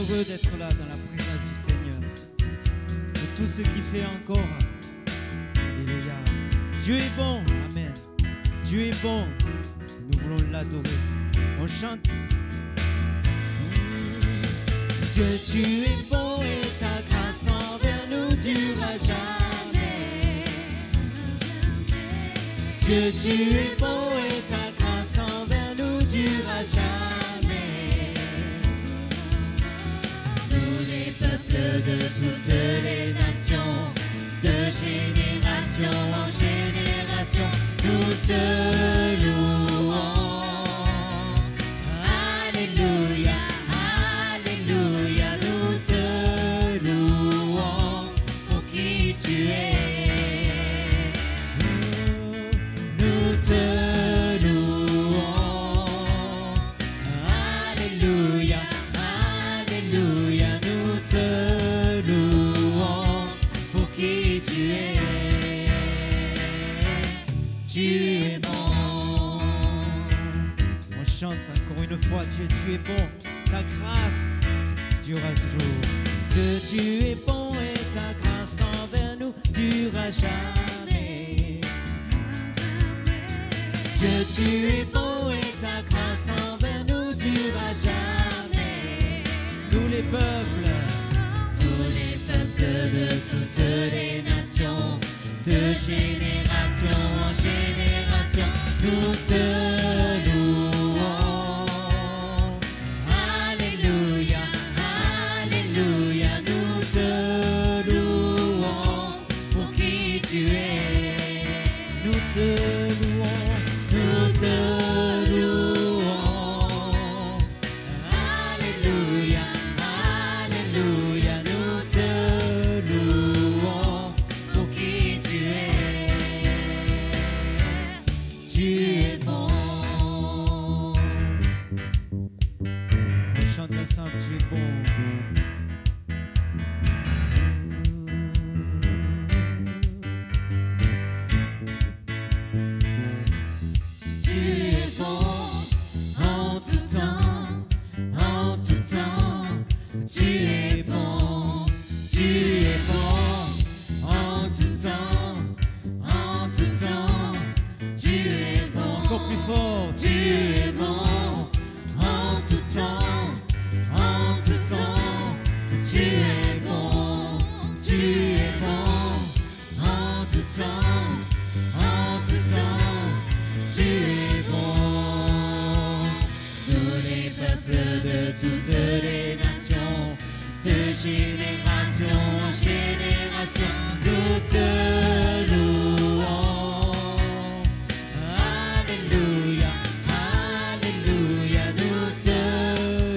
heureux d'être là dans la présence du Seigneur. De tout ce qu'il fait encore. Alléluia. Dieu est bon. Amen. Dieu est bon. Nous voulons l'adorer. On chante. Dieu, tu es bon et ta grâce envers nous durera jamais. Dieu, tu es bon et ta grâce envers nous durera jamais. Nous les peuples de toutes les nations, de génération en génération, nous te louons. Alléluia, Alléluia, nous te louons pour qui tu es. Nous te louons. Alléluia, Alléluia, nous te louons pour qui tu es. Tu es bon. On chante encore une fois. Dieu, tu es bon. Ta grâce durera toujours. Dieu, tu es bon et ta grâce envers nous durera jamais. Dieu, tu es bon et ta grâce envers nous durera jamais. Nous les peuples. Tous les peuples de toutes les nations, de génération en génération, nous te louons. Alléluia, Alléluia, nous te louons pour qui tu es. Nous te louons. Nous te louons. Alléluia, Alléluia, nous te louons pour qui tu es. Tu es bon. On chante ensemble. Tu es bon. Tu es bon en tout temps, en tout temps. Tu es bon, tu es bon en tout temps, en tout temps. Tu es bon, Encore plus fort. tu es bon en tout temps, en tout temps. Tu es bon, tu es bon en tout temps, en tout temps. Tu es bon. Nous les peuples de toutes les nations, de génération en génération, nous te louons. Alléluia, Alléluia, nous te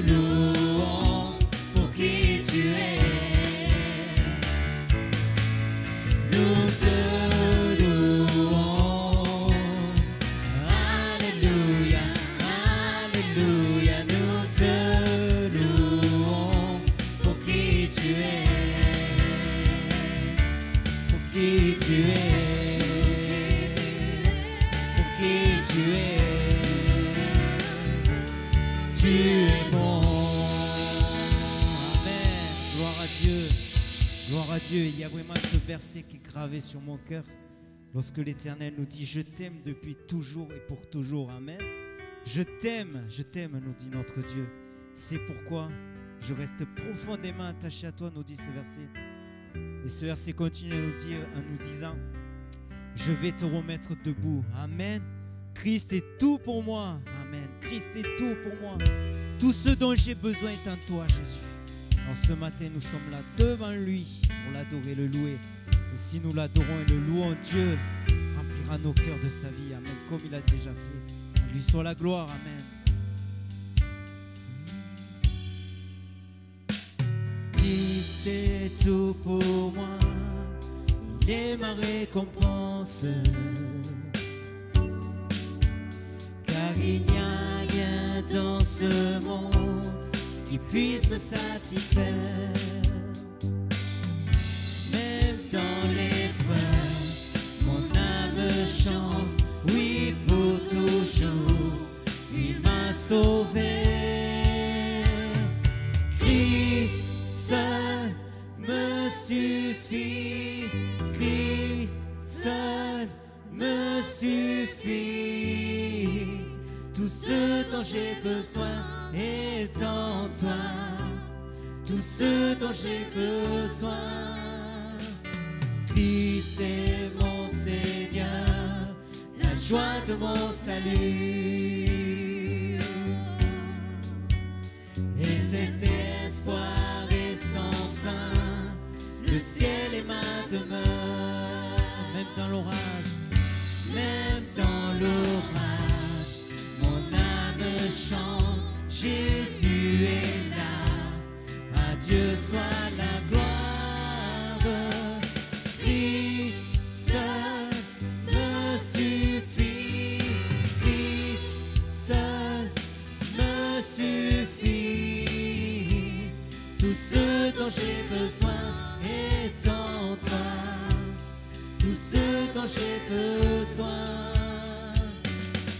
louons pour qui tu es. Nous te louons. Alléluia, Alléluia, nous te louons pour qui tu es. Pour qui tu es. Pour qui tu es. Tu es bon. Amen. Gloire à Dieu. Gloire à Dieu. Il y a vraiment ce verset qui est gravé sur mon cœur. Lorsque l'Éternel nous dit « Je t'aime depuis toujours et pour toujours. » Amen. Je t'aime, nous dit notre Dieu. C'est pourquoi je reste profondément attaché à toi, nous dit ce verset. Et ce verset continue à nous dire, en nous disant « Je vais te remettre debout. » Amen. Christ est tout pour moi. Amen. Christ est tout pour moi. Tout ce dont j'ai besoin est en toi, Jésus. Alors ce matin, nous sommes là devant lui pour l'adorer, le louer. Et si nous l'adorons et le louons, Dieu remplira nos cœurs de sa vie. Amen. Comme il a déjà fait. À lui soit la gloire. Amen. Christ est tout pour moi, il est ma récompense. Car il n'y a rien dans ce monde qui puisse me satisfaire. Même dans l'épreuve, mon âme chante, oui pour toujours, il m'a sauvé. Christ j'ai besoin est en toi. Tout ce dont j'ai besoin. Christ est mon Seigneur, la joie de mon salut. Et cet espoir est sans fin, le ciel est ma demeure. Même dans l'orage, Même dans l'orage, mon âme chante, Jésus est là, à Dieu soit la gloire. Christ seul me suffit, Christ seul me suffit. Tout ce dont j'ai besoin est en toi. Tout ce dont j'ai besoin.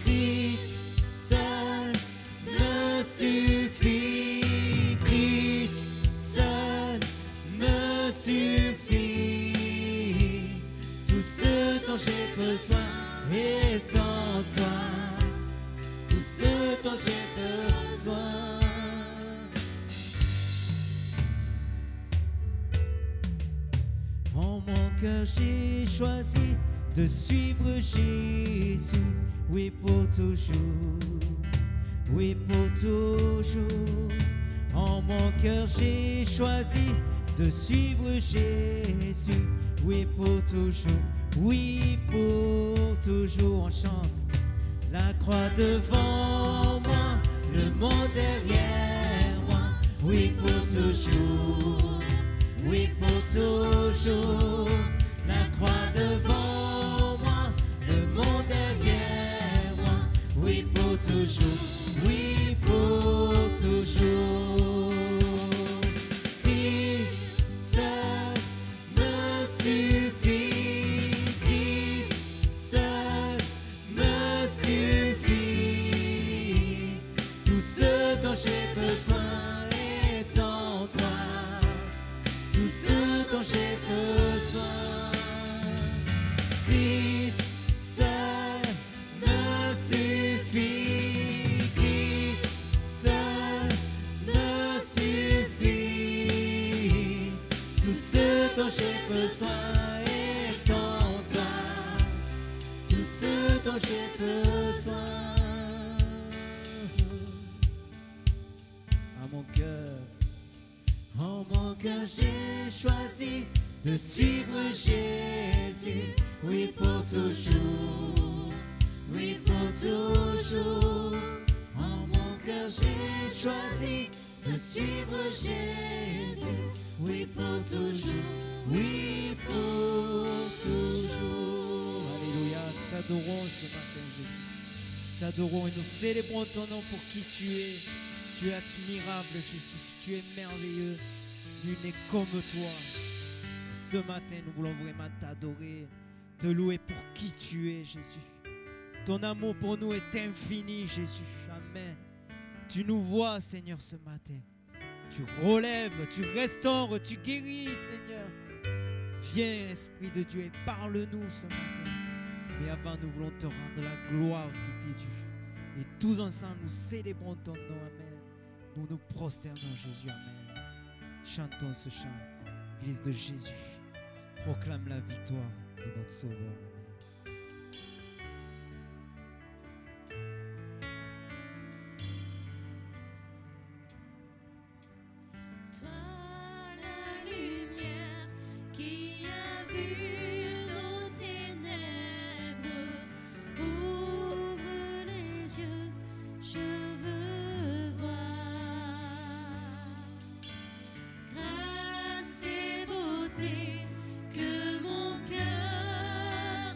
Christ seul me suffit. Christ seul me suffit. Tout ce dont j'ai besoin est en toi. Tout ce dont j'ai besoin. en mon cœur j'ai choisi de suivre Jésus, oui pour toujours, oui pour toujours. En mon cœur j'ai choisi de suivre Jésus, oui pour toujours, oui pour toujours. On chante. La croix devant moi, le monde derrière moi, oui pour toujours, oui pour toujours. La croix devant moi, le monde derrière moi, oui pour toujours, oui pour toujours. Christ seul me suffit, Christ seul me suffit. Tout ce dont j'ai besoin est en toi. Tout ce dont j'ai besoin. Christ seul me suffit. Christ seul me suffit. Tout ce dont j'ai besoin est en toi. Tout ce dont j'ai besoin. À mon cœur, en mon cœur j'ai choisi de suivre Jésus, oui pour toujours, oui pour toujours. En mon cœur j'ai choisi de suivre Jésus, oui pour toujours, oui pour toujours. Alléluia, t'adorons ce matin Jésus, t'adorons et nous célébrons ton nom pour qui tu es. Tu es admirable Jésus, tu es merveilleux, nul n'est comme toi. Ce matin, nous voulons vraiment t'adorer, te louer pour qui tu es, Jésus. Ton amour pour nous est infini, Jésus. Amen. Tu nous vois, Seigneur, ce matin. Tu relèves, tu restaures, tu guéris, Seigneur. Viens, Esprit de Dieu, et parle-nous ce matin. Mais avant, nous voulons te rendre la gloire qui t'est due. Et tous ensemble, nous célébrons ton nom. Amen. Nous nous prosternons, Jésus. Amen. Chantons ce chant. Église de Jésus, proclame la victoire de notre Sauveur. Toi, la lumière qui a vu nos ténèbres, ouvre les yeux, je veux voir. Grâce et beauté que mon cœur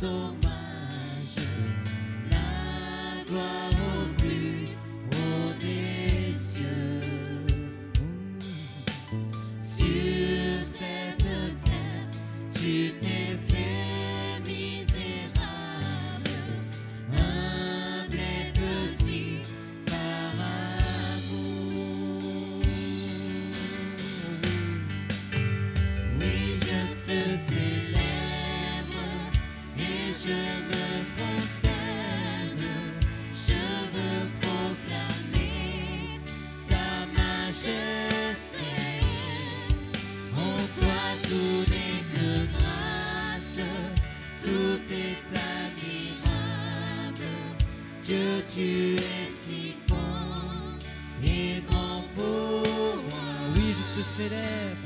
hommage, la gloire au plus haut des cieux. Sur cette terre, tu t'es fait misérable, humble et petit par amour. Oui, je te célèbre et je me prosterne. Je veux proclamer ta majesté. En toi tout n'est que grâce, tout est admirable. Dieu, tu es si bon et grand pour moi. Oui, je te célèbre.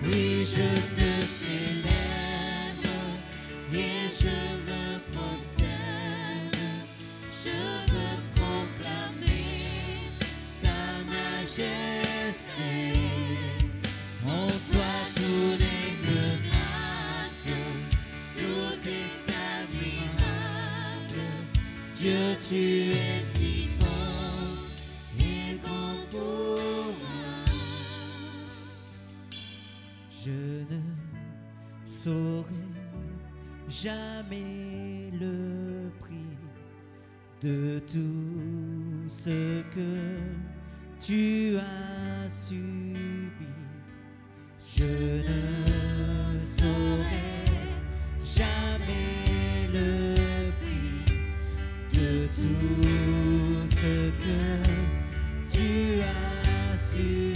Oui, je te célèbre et je me prosterne. Je veux proclamer ta majesté. En toi tout n'est que grâce, tout est admirable. Dieu, tu es si bon et grand pour moi. Je ne saurais jamais le prix de tout ce que tu as subi. Je ne saurais jamais le prix de tout ce que tu as su.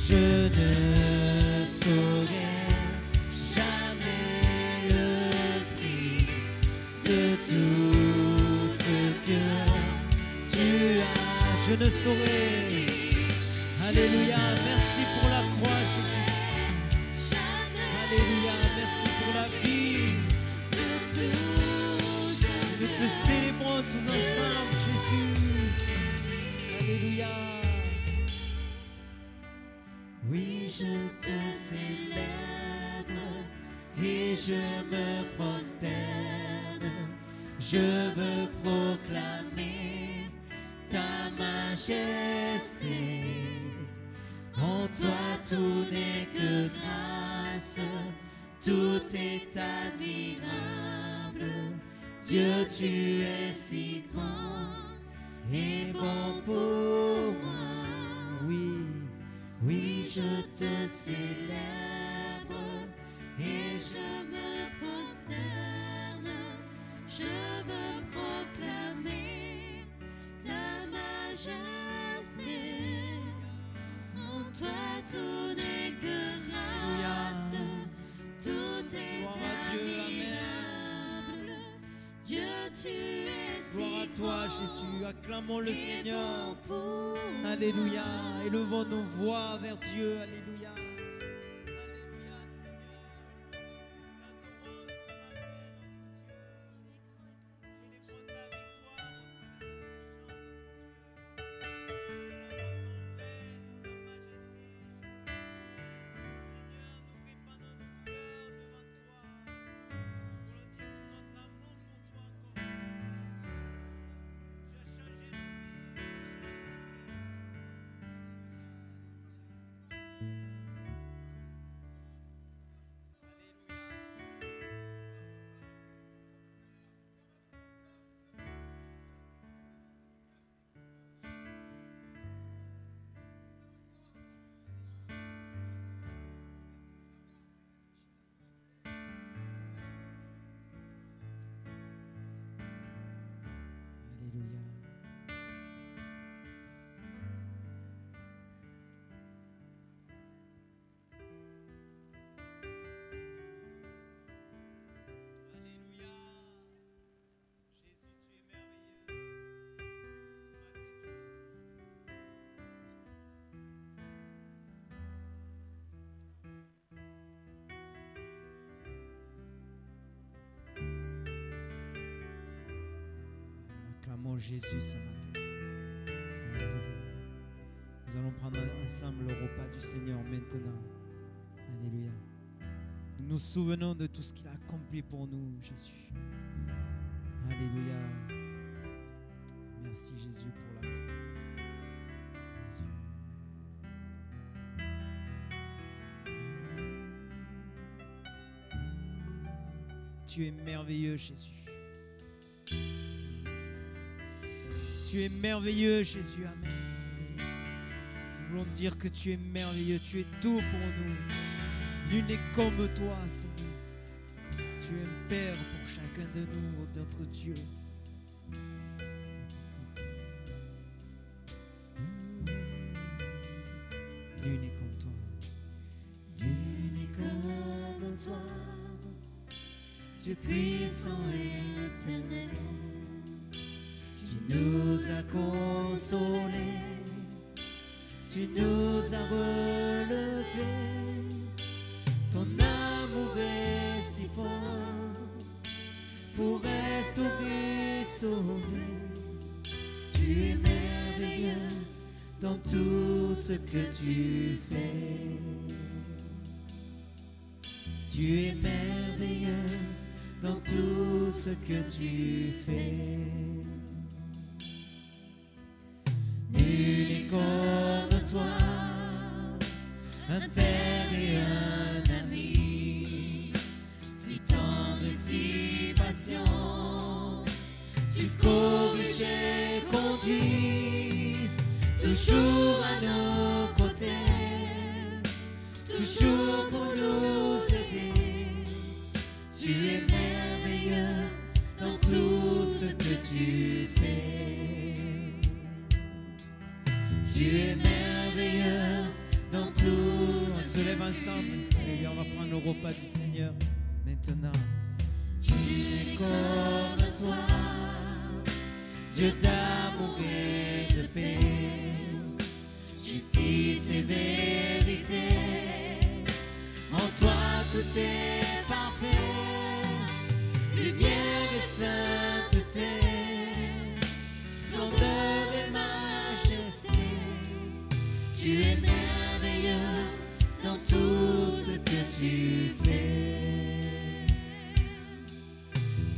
Je ne saurais jamais le prix de tout ce que tu as. Je ne saurais. Alléluia, merci pour la croix, Jésus. Alléluia, merci pour la vie. Nous te célébrons tous ensemble, Jésus. Alléluia. Oui, je te célèbre et je me prosterne. Je veux proclamer ta majesté. En toi tout n'est que grâce, tout est admirable. Dieu, tu es si grand et bon pour moi. Oui, oui, je te célèbre et je me prosterne. Je veux proclamer ta majesté. En toi tout n'est que grâce, tout est gloire à Dieu, admirable. Dieu, tu es si gloire à toi, bon Jésus. Acclamons le et Seigneur. bon pour Alléluia. moi. Élevons nos voix vers Dieu. Alléluia. Alléluia. Alléluia. Jésus, tu es merveilleux. Acclamons Jésus ce matin. Alléluia. Nous allons prendre ensemble le repas du Seigneur maintenant. Alléluia. Nous nous souvenons de tout ce qu'il a accompli pour nous, Jésus. Alléluia. Merci Jésus pour la croix. Jésus. Tu es merveilleux, Jésus. Tu es merveilleux, Jésus. Amen. Nous voulons dire que tu es merveilleux. Tu es tout pour nous. Nul n'est comme toi, Seigneur. Tu es un Père pour chacun de nous, oh notre Dieu. Nul n'est comme toi. Nul n'est comme toi, Dieu puissant et éternel. Tu nous as consolés, tu nous as relevés. Ton amour est si fort pour restaurer, sauver. Tu es merveilleux dans tout ce que tu fais. Tu es merveilleux dans tout ce que tu fais. Nul n'est comme toi, un père et un ami, si tendre et si patient. Tu corriges et conduis, toujours à nos côtés, toujours pour nous aider. Tu es merveilleux dans tout ce que tu fais. Tu es merveilleux dans tout. On se lève ensemble et on va prendre le repas du Seigneur maintenant. Tu es comme toi, Dieu d'amour et de paix, justice et vérité. En toi tout est parfait, lumière et sainteté, splendeur et majesté. Tu es merveilleux dans tout ce que tu fais.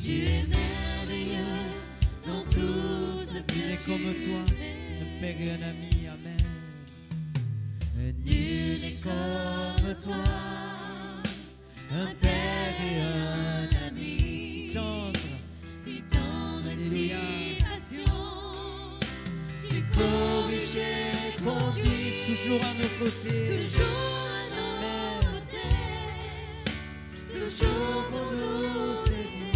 Tu es merveilleux dans tout ce que tu fais. Nul n'est comme toi, un père et un ami. Amen. Nul n'est comme toi, un père et un ami, Si tendre, si tendre et si Alléluia. patient. Tu corriges et conduis, toujours à nos côtés. toujours à nos côtés, toujours pour nous aider.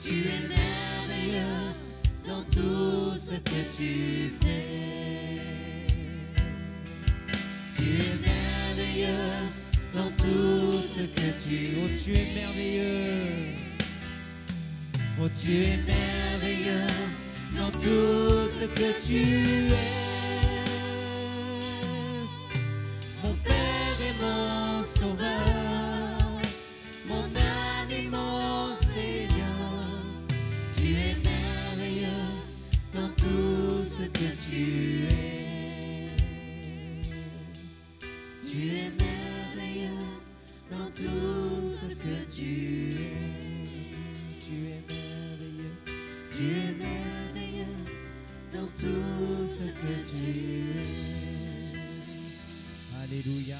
Tu es merveilleux dans tout ce que tu fais. Tu es merveilleux dans tout ce que tu fais. Oh, tu es merveilleux. Oh, tu es merveilleux dans tout ce que tu es. Mon Père et mon Sauveur, mon ami, mon Seigneur. Tu es merveilleux dans tout ce que tu es. Tu es merveilleux dans tout ce que tu es. Tu es merveilleux. Tu es merveilleux dans tout ce que tu es. Alléluia.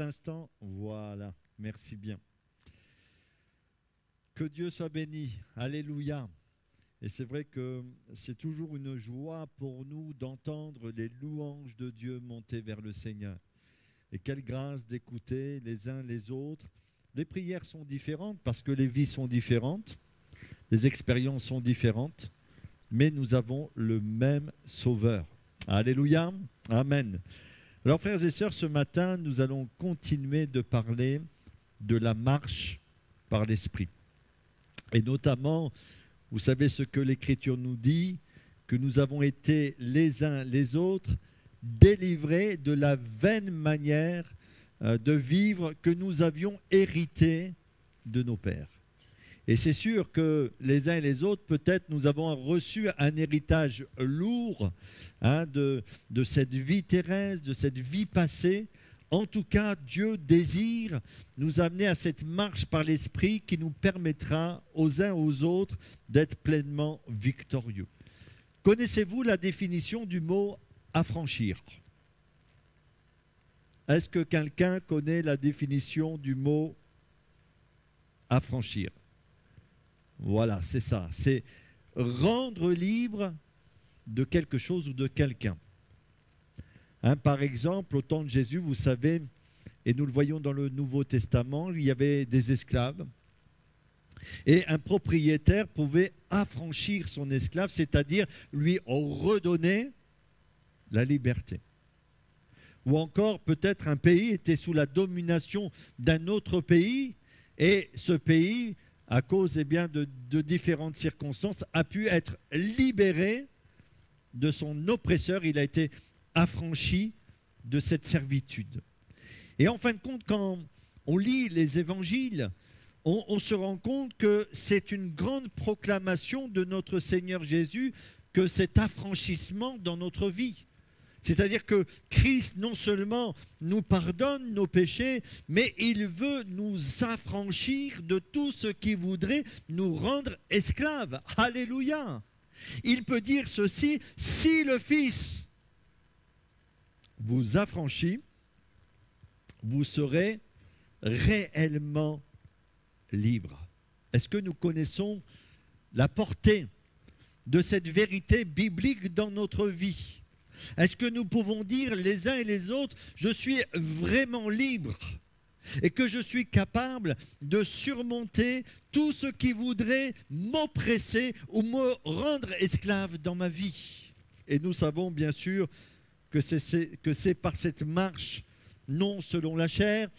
instant. Voilà, merci bien. Que Dieu soit béni. Alléluia. Et c'est vrai que c'est toujours une joie pour nous d'entendre les louanges de Dieu monter vers le Seigneur. Et quelle grâce d'écouter les uns les autres. Les prières sont différentes parce que les vies sont différentes, les expériences sont différentes, mais nous avons le même Sauveur. Alléluia. Amen. Alors frères et sœurs, ce matin, nous allons continuer de parler de la marche par l'Esprit. Et notamment, vous savez ce que l'Écriture nous dit, que nous avons été les uns les autres délivrés de la vaine manière de vivre que nous avions hérité de nos pères. Et c'est sûr que les uns et les autres, peut-être nous avons reçu un héritage lourd de cette vie terrestre, de cette vie passée. En tout cas, Dieu désire nous amener à cette marche par l'Esprit qui nous permettra aux uns aux autres d'être pleinement victorieux. Connaissez-vous la définition du mot « affranchir » ? Est-ce que quelqu'un connaît la définition du mot « affranchir » ? Voilà, c'est ça. C'est rendre libre de quelque chose ou de quelqu'un. Par exemple, au temps de Jésus, vous savez, et nous le voyons dans le Nouveau Testament, il y avait des esclaves. Et un propriétaire pouvait affranchir son esclave, c'est-à-dire lui redonner la liberté. Ou encore, peut-être un pays était sous la domination d'un autre pays, et ce pays, à cause de différentes circonstances, a pu être libéré de son oppresseur. Il a été affranchi de cette servitude. Et en fin de compte, quand on lit les évangiles, on se rend compte que c'est une grande proclamation de notre Seigneur Jésus que cet affranchissement dans notre vie. C'est-à-dire que Christ non seulement nous pardonne nos péchés, mais il veut nous affranchir de tout ce qui voudrait nous rendre esclaves. Alléluia! Il peut dire ceci, si le Fils vous affranchit, vous serez réellement libre. Est-ce que nous connaissons la portée de cette vérité biblique dans notre vie? Est-ce que nous pouvons dire les uns et les autres, je suis vraiment libre et que je suis capable de surmonter tout ce qui voudrait m'oppresser ou me rendre esclave dans ma vie? Et nous savons bien sûr que c'est par cette marche, non selon la chair,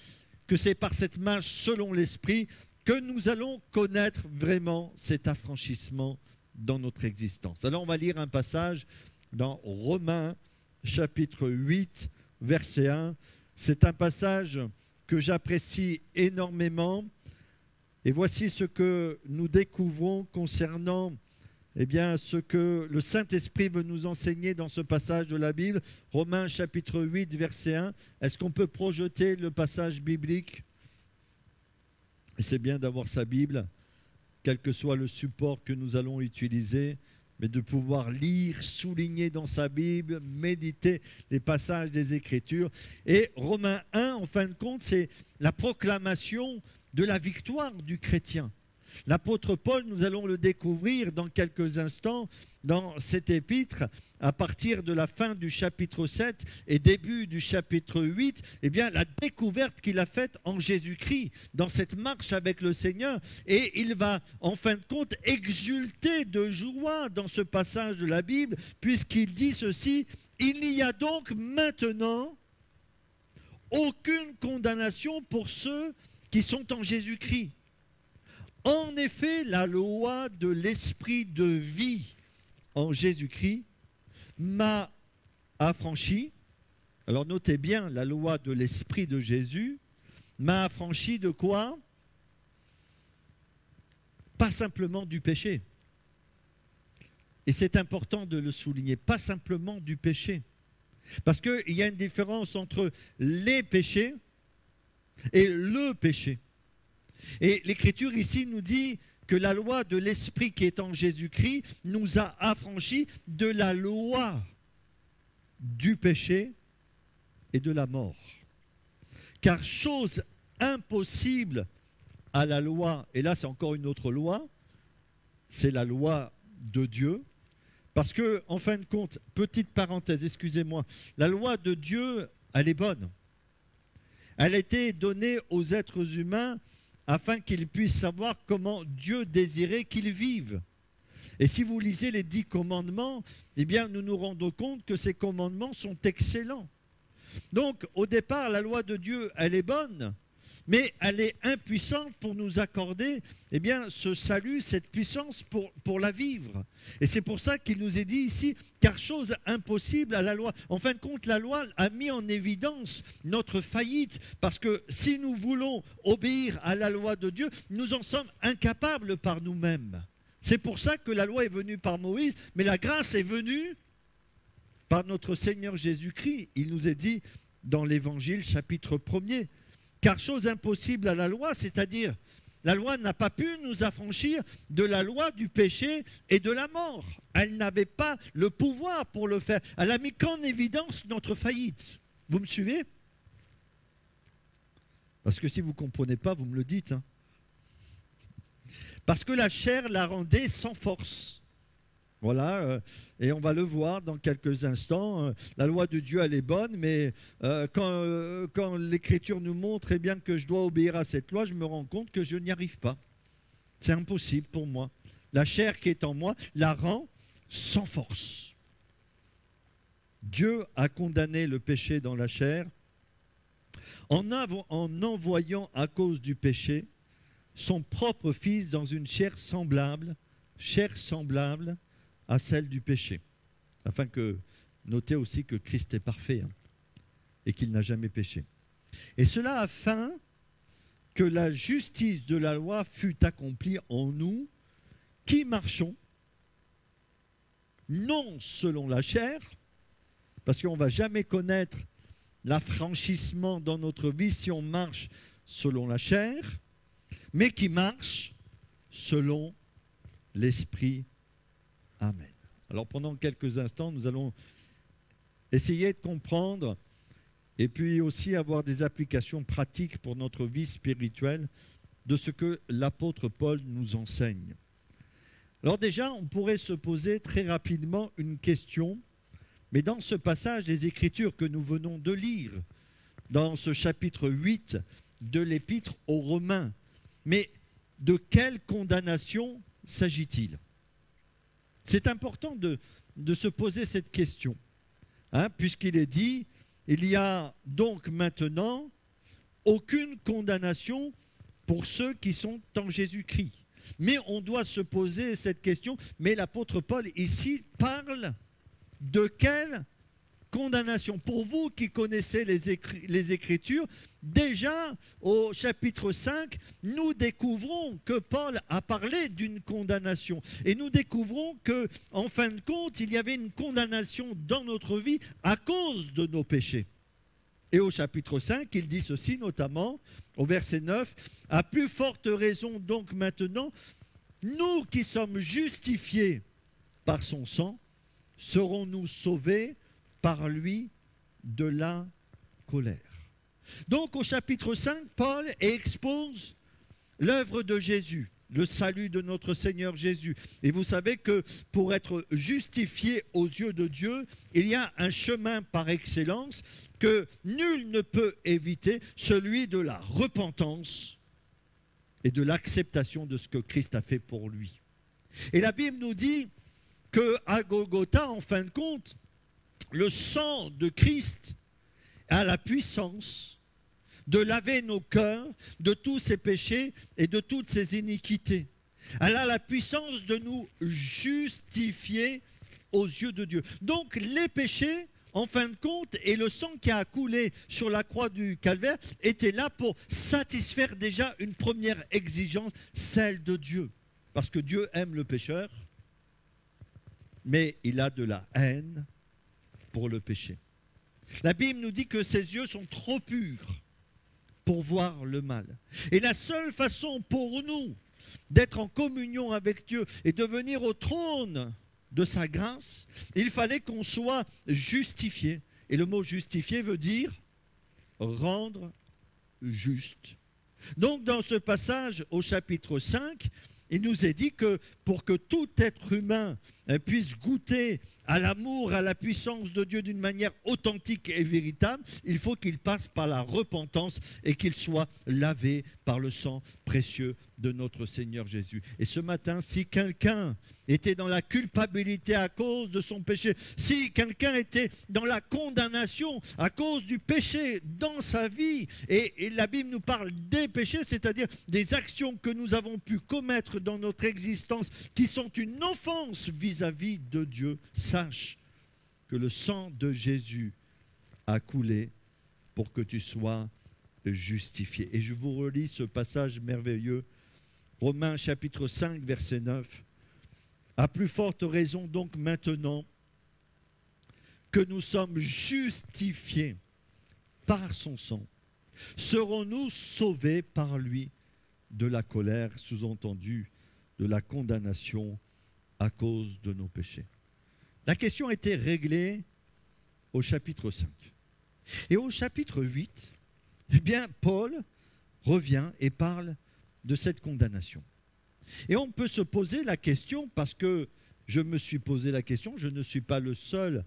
que c'est par cette marche selon l'Esprit, que nous allons connaître vraiment cet affranchissement dans notre existence. Alors on va lire un passage dans Romains chapitre 8, verset 1. C'est un passage que j'apprécie énormément. Et voici ce que nous découvrons concernant ce que le Saint-Esprit veut nous enseigner dans ce passage de la Bible. Romains chapitre 8, verset 1. Est-ce qu'on peut projeter le passage biblique? Et c'est bien d'avoir sa Bible, quel que soit le support que nous allons utiliser, mais de pouvoir lire, souligner dans sa Bible, méditer les passages des Écritures. Et Romains 1, en fin de compte, c'est la proclamation de la victoire du chrétien. L'apôtre Paul, nous allons le découvrir dans quelques instants dans cet épître, à partir de la fin du chapitre 7 et début du chapitre 8, la découverte qu'il a faite en Jésus-Christ, dans cette marche avec le Seigneur. Et il va, en fin de compte, exulter de joie dans ce passage de la Bible, puisqu'il dit ceci, « Il n'y a donc maintenant aucune condamnation pour ceux qui sont en Jésus-Christ. En effet, la loi de l'esprit de vie en Jésus-Christ m'a affranchi. » Alors notez bien, la loi de l'esprit de Jésus m'a affranchi de quoi? Pas simplement du péché. Et c'est important de le souligner, pas simplement du péché. Parce qu'il y a une différence entre les péchés et le péché. Et l'Écriture ici nous dit que la loi de l'Esprit qui est en Jésus-Christ nous a affranchis de la loi du péché et de la mort. car chose impossible à la loi, et là c'est encore une autre loi, c'est la loi de Dieu, parce que, en fin de compte, petite parenthèse, excusez-moi, la loi de Dieu, elle est bonne. Elle a été donnée aux êtres humains afin qu'ils puissent savoir comment Dieu désirait qu'ils vivent. Et si vous lisez les 10 commandements, eh bien, nous nous rendons compte que ces commandements sont excellents. Donc, au départ, la loi de Dieu, elle est bonne, mais elle est impuissante pour nous accorder eh bien, ce salut, cette puissance pour la vivre. Et c'est pour ça qu'il nous est dit ici, car chose impossible à la loi. En fin de compte, la loi a mis en évidence notre faillite, parce que si nous voulons obéir à la loi de Dieu, nous en sommes incapables par nous-mêmes. C'est pour ça que la loi est venue par Moïse, mais la grâce est venue par notre Seigneur Jésus-Christ. Il nous est dit dans l'Évangile, chapitre 1er, car chose impossible à la loi, c'est-à-dire la loi n'a pas pu nous affranchir de la loi du péché et de la mort. Elle n'avait pas le pouvoir pour le faire. Elle a mis qu'en évidence notre faillite. Vous me suivez? Parce que si vous ne comprenez pas, vous me le dites. Hein. Parce que la chair la rendait sans force. Voilà, et on va le voir dans quelques instants. La loi de Dieu, elle est bonne, mais quand l'Écriture nous montre eh bien, que je dois obéir à cette loi, je me rends compte que je n'y arrive pas. C'est impossible pour moi. La chair qui est en moi la rend sans force. Dieu a condamné le péché dans la chair en envoyant à cause du péché son propre Fils dans une chair semblable à celle du péché. Afin que, notez aussi que Christ est parfait hein, et qu'il n'a jamais péché. Et cela afin que la justice de la loi fût accomplie en nous qui marchons, non selon la chair, parce qu'on ne va jamais connaître l'affranchissement dans notre vie si on marche selon la chair, mais qui marche selon l'Esprit. Amen. Alors pendant quelques instants, nous allons essayer de comprendre et puis aussi avoir des applications pratiques pour notre vie spirituelle de ce que l'apôtre Paul nous enseigne. Alors déjà, on pourrait se poser très rapidement une question, mais dans ce passage des Écritures que nous venons de lire, dans ce chapitre 8 de l'Épître aux Romains, mais de quelle condamnation s'agit-il? C'est important de se poser cette question, hein, puisqu'il est dit, il y a donc maintenant aucune condamnation pour ceux qui sont en Jésus-Christ. Mais on doit se poser cette question, mais l'apôtre Paul ici parle de quelle condamnation? Pour vous qui connaissez les Écritures, déjà au chapitre 5, nous découvrons que Paul a parlé d'une condamnation. Et nous découvrons qu'en fin de compte, il y avait une condamnation dans notre vie à cause de nos péchés. Et au chapitre 5, il dit ceci notamment, au verset 9, « À plus forte raison donc maintenant, nous qui sommes justifiés par son sang, serons-nous sauvés par lui de la colère. » Donc au chapitre 5, Paul expose l'œuvre de Jésus, le salut de notre Seigneur Jésus. Et vous savez que pour être justifié aux yeux de Dieu, il y a un chemin par excellence que nul ne peut éviter, celui de la repentance et de l'acceptation de ce que Christ a fait pour lui. Et la Bible nous dit qu'à Golgotha, en fin de compte, le sang de Christ a la puissance de laver nos cœurs de tous ses péchés et de toutes ses iniquités. Elle a la puissance de nous justifier aux yeux de Dieu. Donc les péchés, en fin de compte, et le sang qui a coulé sur la croix du Calvaire était là pour satisfaire déjà une première exigence, celle de Dieu. Parce que Dieu aime le pécheur, mais il a de la haine pour le péché. La Bible nous dit que ses yeux sont trop purs pour voir le mal. Et la seule façon pour nous d'être en communion avec Dieu et de venir au trône de sa grâce, il fallait qu'on soit justifié. Et le mot justifié veut dire rendre juste. Donc dans ce passage au chapitre 5, il nous est dit que pour que tout être humain puisse goûter à l'amour, à la puissance de Dieu d'une manière authentique et véritable, il faut qu'il passe par la repentance et qu'il soit lavé par le sang précieux de notre Seigneur Jésus. Et ce matin, si quelqu'un était dans la culpabilité à cause de son péché, si quelqu'un était dans la condamnation à cause du péché dans sa vie, et la Bible nous parle des péchés, c'est-à-dire des actions que nous avons pu commettre dans notre existence qui sont une offense vis-à-vis de Dieu, sache que le sang de Jésus a coulé pour que tu sois justifié. Et je vous relis ce passage merveilleux, Romains chapitre 5, verset 9. À plus forte raison donc maintenant que nous sommes justifiés par son sang, serons-nous sauvés par lui de la colère, sous-entendu de la condamnation à cause de nos péchés. La question a été réglée au chapitre 5. Et au chapitre 8, eh bien, Paul revient et parle de cette condamnation. Et on peut se poser la question, parce que je me suis posé la question, je ne suis pas le seul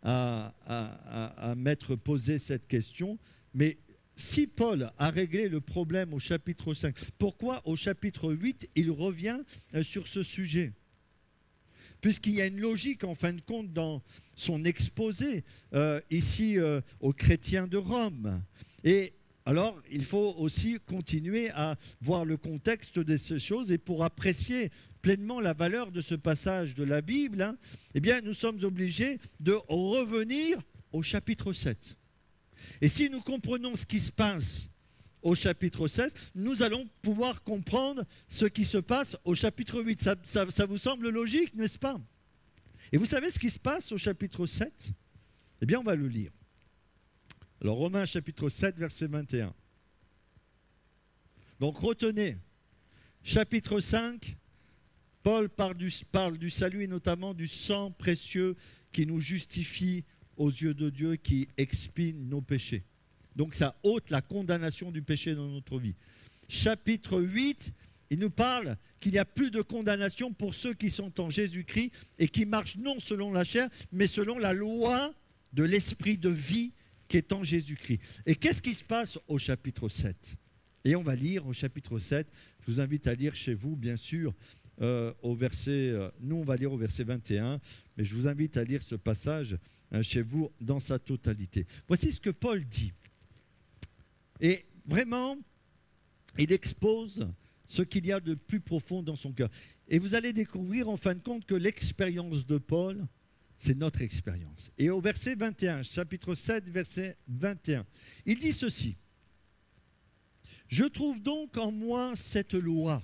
à m'être posé cette question, mais si Paul a réglé le problème au chapitre 5, pourquoi au chapitre 8, il revient sur ce sujet ? Puisqu'il y a une logique, en fin de compte, dans son exposé, ici, aux chrétiens de Rome. Et alors, il faut aussi continuer à voir le contexte de ces choses, et pour apprécier pleinement la valeur de ce passage de la Bible, eh bien, nous sommes obligés de revenir au chapitre 7. Et si nous comprenons ce qui se passe au chapitre 7, nous allons pouvoir comprendre ce qui se passe au chapitre 8. Ça vous semble logique, n'est-ce pas? Et vous savez ce qui se passe au chapitre 7? Eh bien, on va le lire. Alors, Romains chapitre 7, verset 21. Donc, retenez, chapitre 5, Paul parle du salut et notamment du sang précieux qui nous justifie aux yeux de Dieu, qui expie nos péchés. Donc ça ôte la condamnation du péché dans notre vie. Chapitre 8, il nous parle qu'il n'y a plus de condamnation pour ceux qui sont en Jésus-Christ et qui marchent non selon la chair, mais selon la loi de l'esprit de vie qui est en Jésus-Christ. Et qu'est-ce qui se passe au chapitre 7? Et on va lire au chapitre 7, je vous invite à lire chez vous, bien sûr, au verset, nous on va lire au verset 21, mais je vous invite à lire ce passage chez vous dans sa totalité. Voici ce que Paul dit. Et vraiment, il expose ce qu'il y a de plus profond dans son cœur. Et vous allez découvrir en fin de compte que l'expérience de Paul, c'est notre expérience. Et au verset 21, chapitre 7, verset 21, il dit ceci. « Je trouve donc en moi cette loi.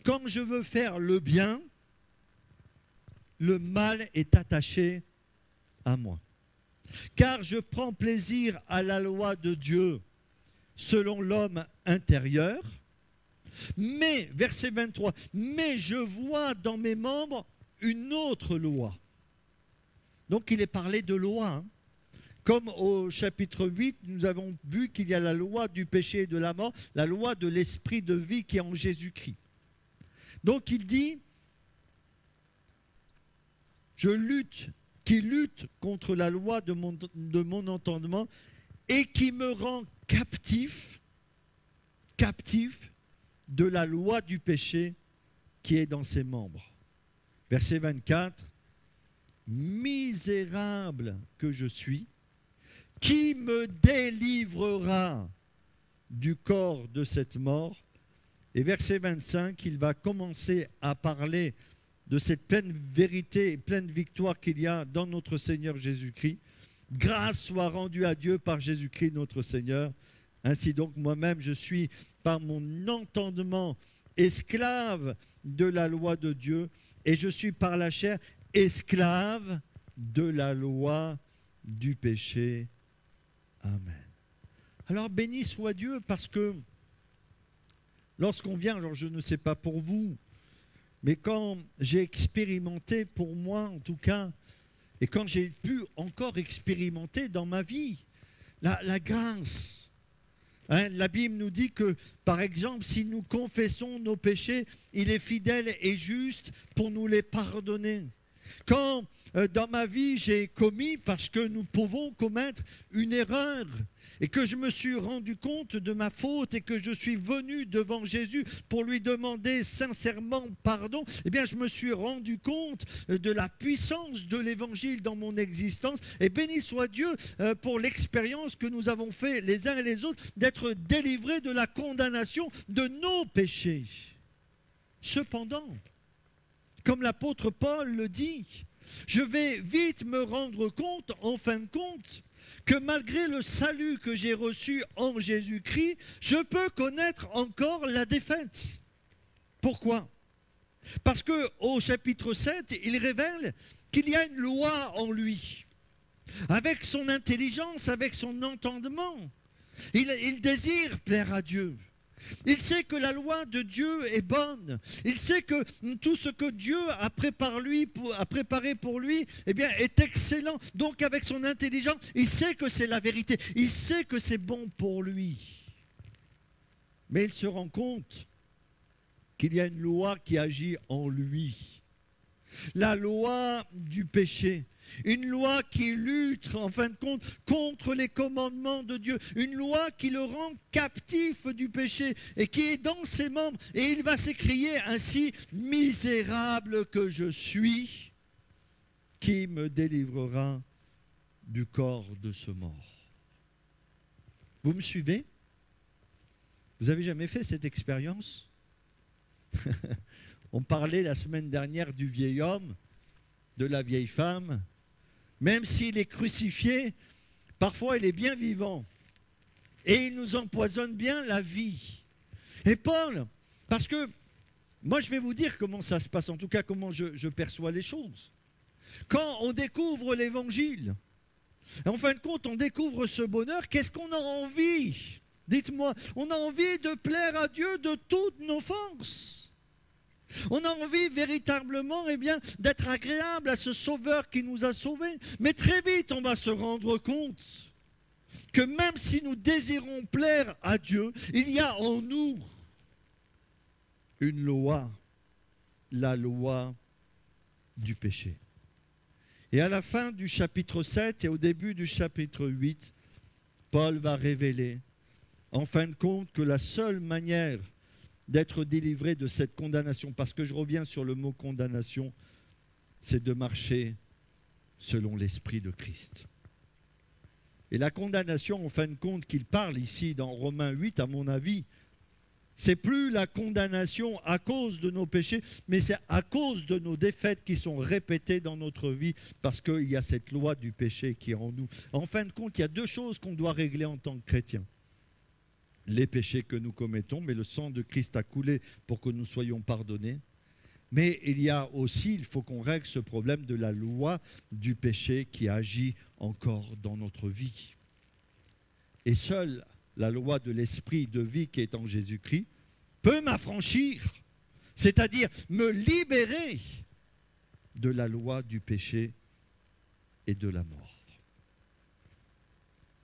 Quand je veux faire le bien, le mal est attaché à moi. Car je prends plaisir à la loi de Dieu selon l'homme intérieur. Mais, verset 23, mais je vois dans mes membres une autre loi. » Donc il est parlé de loi. Hein. Comme au chapitre 8, nous avons vu qu'il y a la loi du péché et de la mort, la loi de l'esprit de vie qui est en Jésus-Christ. Donc il dit, qui lutte contre la loi de mon entendement et qui me rend captif de la loi du péché qui est dans ses membres. Verset 24, misérable que je suis, qui me délivrera du corps de cette mort? Et verset 25, il va commencer à parler de cette pleine vérité et pleine victoire qu'il y a dans notre Seigneur Jésus-Christ. Grâce soit rendue à Dieu par Jésus-Christ notre Seigneur. Ainsi donc, moi-même, je suis par mon entendement esclave de la loi de Dieu et je suis par la chair esclave de la loi du péché. Amen. Alors, béni soit Dieu parce que lorsqu'on vient, alors je ne sais pas pour vous, mais quand j'ai expérimenté pour moi en tout cas, et quand j'ai pu encore expérimenter dans ma vie, la grâce Hein, la Bible nous dit que, par exemple, si nous confessons nos péchés, il est fidèle et juste pour nous les pardonner. Quand dans ma vie j'ai commis, parce que nous pouvons commettre une erreur, et que je me suis rendu compte de ma faute et que je suis venu devant Jésus pour lui demander sincèrement pardon, eh bien je me suis rendu compte de la puissance de l'évangile dans mon existence. Et béni soit Dieu pour l'expérience que nous avons fait les uns et les autres d'être délivrés de la condamnation de nos péchés. Cependant, comme l'apôtre Paul le dit, je vais vite me rendre compte, en fin de compte, que malgré le salut que j'ai reçu en Jésus-Christ, je peux connaître encore la défaite. Pourquoi? Parce qu'au chapitre 7, il révèle qu'il y a une loi en lui. Avec son intelligence, avec son entendement, il désire plaire à Dieu. Il sait que la loi de Dieu est bonne. Il sait que tout ce que Dieu a préparé pour lui, eh bien, est excellent. Donc avec son intelligence, il sait que c'est la vérité. Il sait que c'est bon pour lui. Mais il se rend compte qu'il y a une loi qui agit en lui. La loi du péché. Une loi qui lutte, en fin de compte, contre les commandements de Dieu. Une loi qui le rend captif du péché et qui est dans ses membres. Et il va s'écrier ainsi, « Misérable que je suis, qui me délivrera du corps de ce mort ?» Vous me suivez? Vous avez jamais fait cette expérience? On parlait la semaine dernière du vieil homme, de la vieille femme. Même s'il est crucifié, parfois il est bien vivant. Et il nous empoisonne bien la vie. Et Paul, parce que, moi je vais vous dire comment ça se passe, en tout cas comment je perçois les choses. Quand on découvre l'évangile, en fin de compte on découvre ce bonheur, qu'est-ce qu'on a envie? Dites-moi, on a envie de plaire à Dieu de toutes nos forces. On a envie véritablement d'être agréable à ce Sauveur qui nous a sauvés. Mais très vite, on va se rendre compte que même si nous désirons plaire à Dieu, il y a en nous une loi, la loi du péché. Et à la fin du chapitre 7 et au début du chapitre 8, Paul va révéler, en fin de compte, que la seule manière d'être délivré de cette condamnation, parce que je reviens sur le mot condamnation, c'est de marcher selon l'Esprit de Christ. Et la condamnation, en fin de compte, qu'il parle ici dans Romains 8, à mon avis, c'est plus la condamnation à cause de nos péchés, mais c'est à cause de nos défaites qui sont répétées dans notre vie, parce qu'il y a cette loi du péché qui est en nous. En fin de compte, il y a deux choses qu'on doit régler en tant que chrétiens. Les péchés que nous commettons, mais le sang de Christ a coulé pour que nous soyons pardonnés. Mais il y a aussi, il faut qu'on règle ce problème de la loi du péché qui agit encore dans notre vie. Et seule la loi de l'esprit de vie qui est en Jésus-Christ peut m'affranchir, c'est-à-dire me libérer de la loi du péché et de la mort.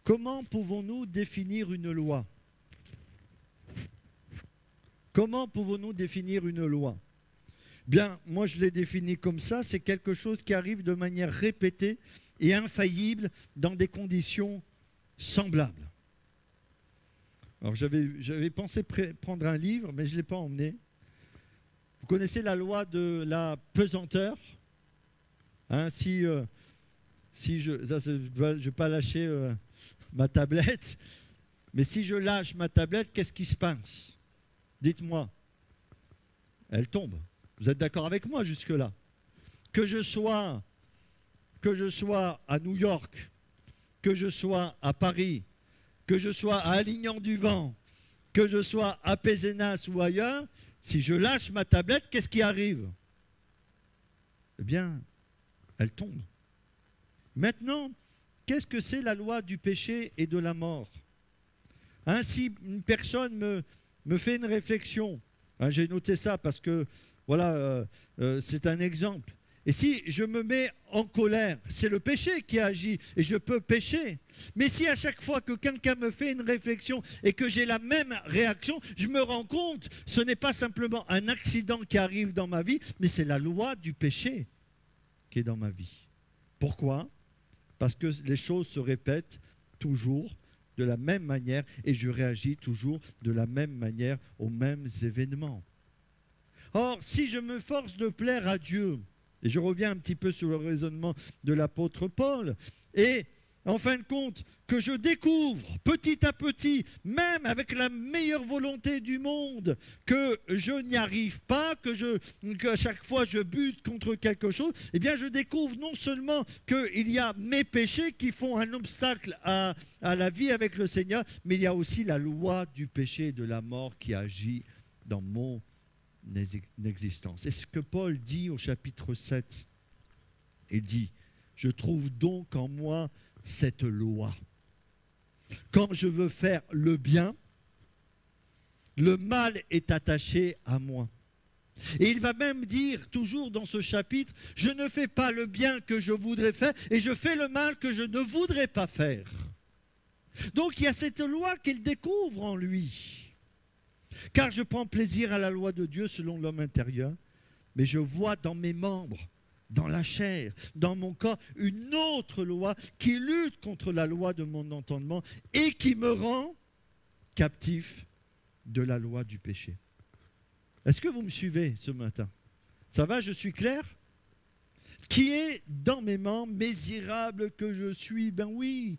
Comment pouvons-nous définir une loi ? Comment pouvons-nous définir une loi? Bien, moi je l'ai définie comme ça, c'est quelque chose qui arrive de manière répétée et infaillible dans des conditions semblables. Alors j'avais pensé prendre un livre, mais je ne l'ai pas emmené. Vous connaissez la loi de la pesanteur, hein, je ne vais pas lâcher ma tablette, mais si je lâche ma tablette, qu'est-ce qui se passe? Dites-moi, elle tombe. Vous êtes d'accord avec moi jusque-là? Que je sois à New York, que je sois à Paris, que je sois à Alignan-du-Vent, que je sois à Pézenas ou ailleurs, si je lâche ma tablette, qu'est-ce qui arrive? Eh bien, elle tombe. Maintenant, qu'est-ce que c'est la loi du péché et de la mort? Ainsi, une personne me fait une réflexion. Hein, j'ai noté ça parce que, voilà, c'est un exemple. Et si je me mets en colère, c'est le péché qui agit et je peux pécher. Mais si à chaque fois que quelqu'un me fait une réflexion et que j'ai la même réaction, je me rends compte, ce n'est pas simplement un accident qui arrive dans ma vie, mais c'est la loi du péché qui est dans ma vie. Pourquoi? Parce que les choses se répètent toujours de la même manière et je réagis toujours de la même manière aux mêmes événements. Or, si je me force de plaire à Dieu, et je reviens un petit peu sur le raisonnement de l'apôtre Paul, et en fin de compte, que je découvre petit à petit, même avec la meilleure volonté du monde, que je n'y arrive pas, qu'à chaque fois je bute contre quelque chose, eh bien je découvre non seulement qu'il y a mes péchés qui font un obstacle à la vie avec le Seigneur, mais il y a aussi la loi du péché et de la mort qui agit dans mon existence. C'est ce que Paul dit au chapitre 7. Il dit, je trouve donc en moi cette loi. Quand je veux faire le bien, le mal est attaché à moi. Et il va même dire, toujours dans ce chapitre, je ne fais pas le bien que je voudrais faire et je fais le mal que je ne voudrais pas faire. Donc il y a cette loi qu'il découvre en lui. Car je prends plaisir à la loi de Dieu selon l'homme intérieur, mais je vois dans mes membres, dans la chair, dans mon corps, une autre loi qui lutte contre la loi de mon entendement et qui me rend captif de la loi du péché. Est-ce que vous me suivez ce matin? Ça va, je suis clair? Qui est dans mes membres, misérable que je suis? Ben oui.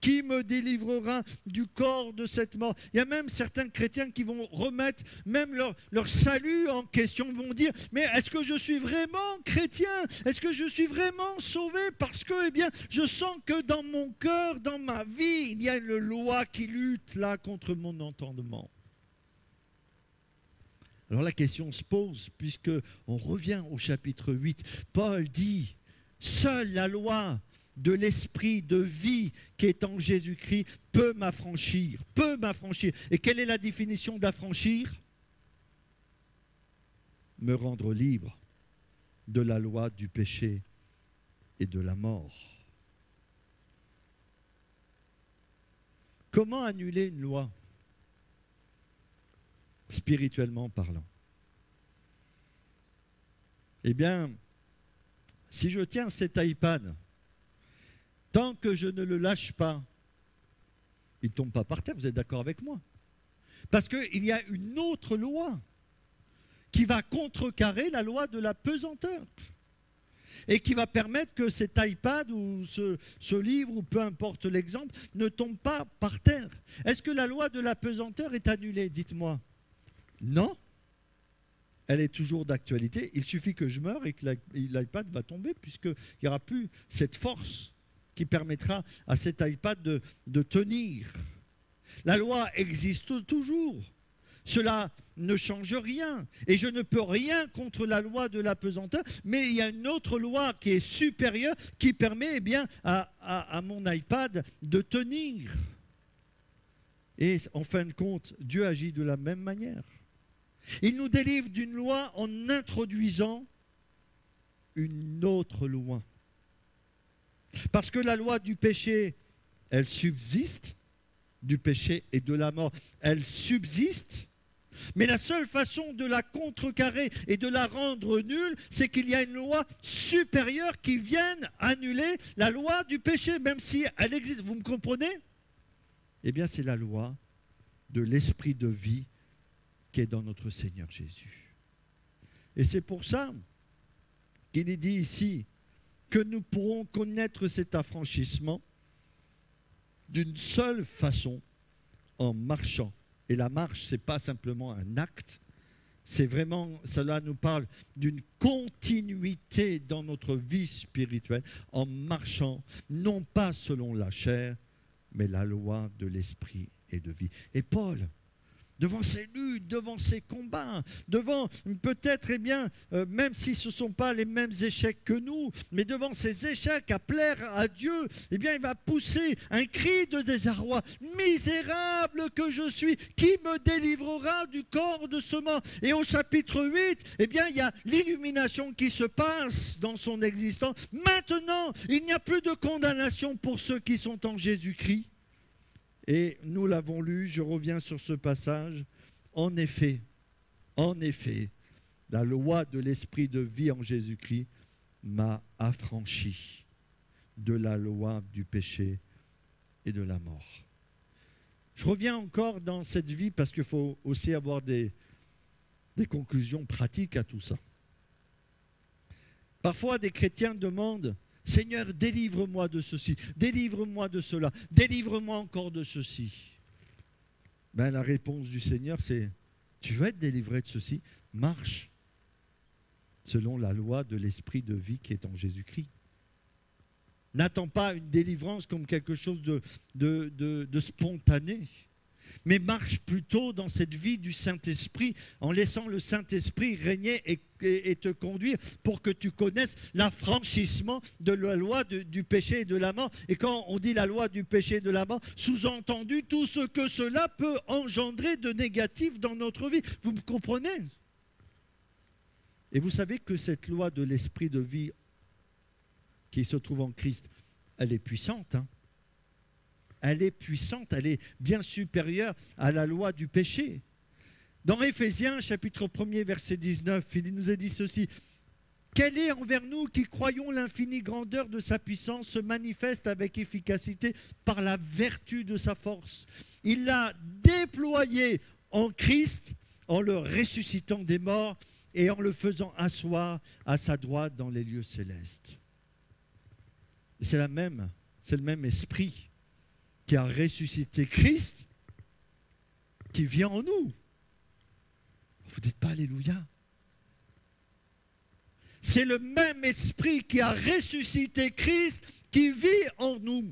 Qui me délivrera du corps de cette mort? Il y a même certains chrétiens qui vont remettre même leur salut en question, vont dire, mais est-ce que je suis vraiment chrétien? Est-ce que je suis vraiment sauvé? Parce que, eh bien, je sens que dans mon cœur, dans ma vie, il y a une loi qui lutte là contre mon entendement. Alors la question se pose, puisque on revient au chapitre 8, Paul dit, seule la loi de l'esprit de vie qui est en Jésus-Christ peut m'affranchir, peut m'affranchir. Et quelle est la définition d'affranchir? Me rendre libre de la loi du péché et de la mort. Comment annuler une loi? Spirituellement parlant. Eh bien, si je tiens cet iPad, tant que je ne le lâche pas, il ne tombe pas par terre, vous êtes d'accord avec moi? Parce qu'il y a une autre loi qui va contrecarrer la loi de la pesanteur et qui va permettre que cet iPad ou ce livre, ou peu importe l'exemple, ne tombe pas par terre. Est-ce que la loi de la pesanteur est annulée? Dites-moi. Non. Elle est toujours d'actualité. Il suffit que je meure et que l'iPad va tomber, puisqu'il n'y aura plus cette force qui permettra à cet iPad de tenir. La loi existe toujours. Cela ne change rien. Et je ne peux rien contre la loi de la pesanteur, mais il y a une autre loi qui est supérieure, qui permet eh bien, à mon iPad de tenir. Et en fin de compte, Dieu agit de la même manière. Il nous délivre d'une loi en introduisant une autre loi. Parce que la loi du péché, elle subsiste, du péché et de la mort, elle subsiste, mais la seule façon de la contrecarrer et de la rendre nulle, c'est qu'il y a une loi supérieure qui vienne annuler la loi du péché, même si elle existe. Vous me comprenez? Eh bien, c'est la loi de l'esprit de vie qui est dans notre Seigneur Jésus. Et c'est pour ça qu'il est dit ici que nous pourrons connaître cet affranchissement d'une seule façon, en marchant. Et la marche, ce n'est pas simplement un acte, c'est vraiment, cela nous parle d'une continuité dans notre vie spirituelle, en marchant, non pas selon la chair, mais la loi de l'esprit et de vie. Et Paul devant ces luttes, devant ces combats, devant peut-être, même si ce ne sont pas les mêmes échecs que nous, mais devant ces échecs à plaire à Dieu, il va pousser un cri de désarroi. Misérable que je suis, qui me délivrera du corps de ce mort? Et au chapitre 8, il y a l'illumination qui se passe dans son existence. Maintenant, il n'y a plus de condamnation pour ceux qui sont en Jésus-Christ. Et nous l'avons lu, je reviens sur ce passage. En effet, la loi de l'esprit de vie en Jésus-Christ m'a affranchi de la loi du péché et de la mort. Je reviens encore dans cette vie parce qu'il faut aussi avoir des conclusions pratiques à tout ça. Parfois, des chrétiens demandent: Seigneur, délivre-moi de ceci, délivre-moi de cela, délivre-moi encore de ceci. La réponse du Seigneur, c'est: tu veux être délivré de ceci, marche selon la loi de l'esprit de vie qui est en Jésus-Christ. N'attends pas une délivrance comme quelque chose de spontané, mais marche plutôt dans cette vie du Saint-Esprit en laissant le Saint-Esprit régner et te conduire pour que tu connaisses l'affranchissement de la loi du péché et de la mort. Et quand on dit la loi du péché et de la mort, sous-entendu tout ce que cela peut engendrer de négatif dans notre vie. Vous me comprenez? Et vous savez que cette loi de l'esprit de vie qui se trouve en Christ, elle est puissante, hein? Elle est puissante, elle est bien supérieure à la loi du péché. Dans Éphésiens, chapitre 1er, verset 19, il nous a dit ceci: « Quelle est envers nous qui croyons l'infinie grandeur de sa puissance se manifeste avec efficacité par la vertu de sa force. Il l'a déployée en Christ en le ressuscitant des morts et en le faisant asseoir à sa droite dans les lieux célestes. » C'est le même esprit qui a ressuscité Christ, qui vient en nous. Vous ne dites pas Alléluia. C'est le même esprit qui a ressuscité Christ qui vit en nous.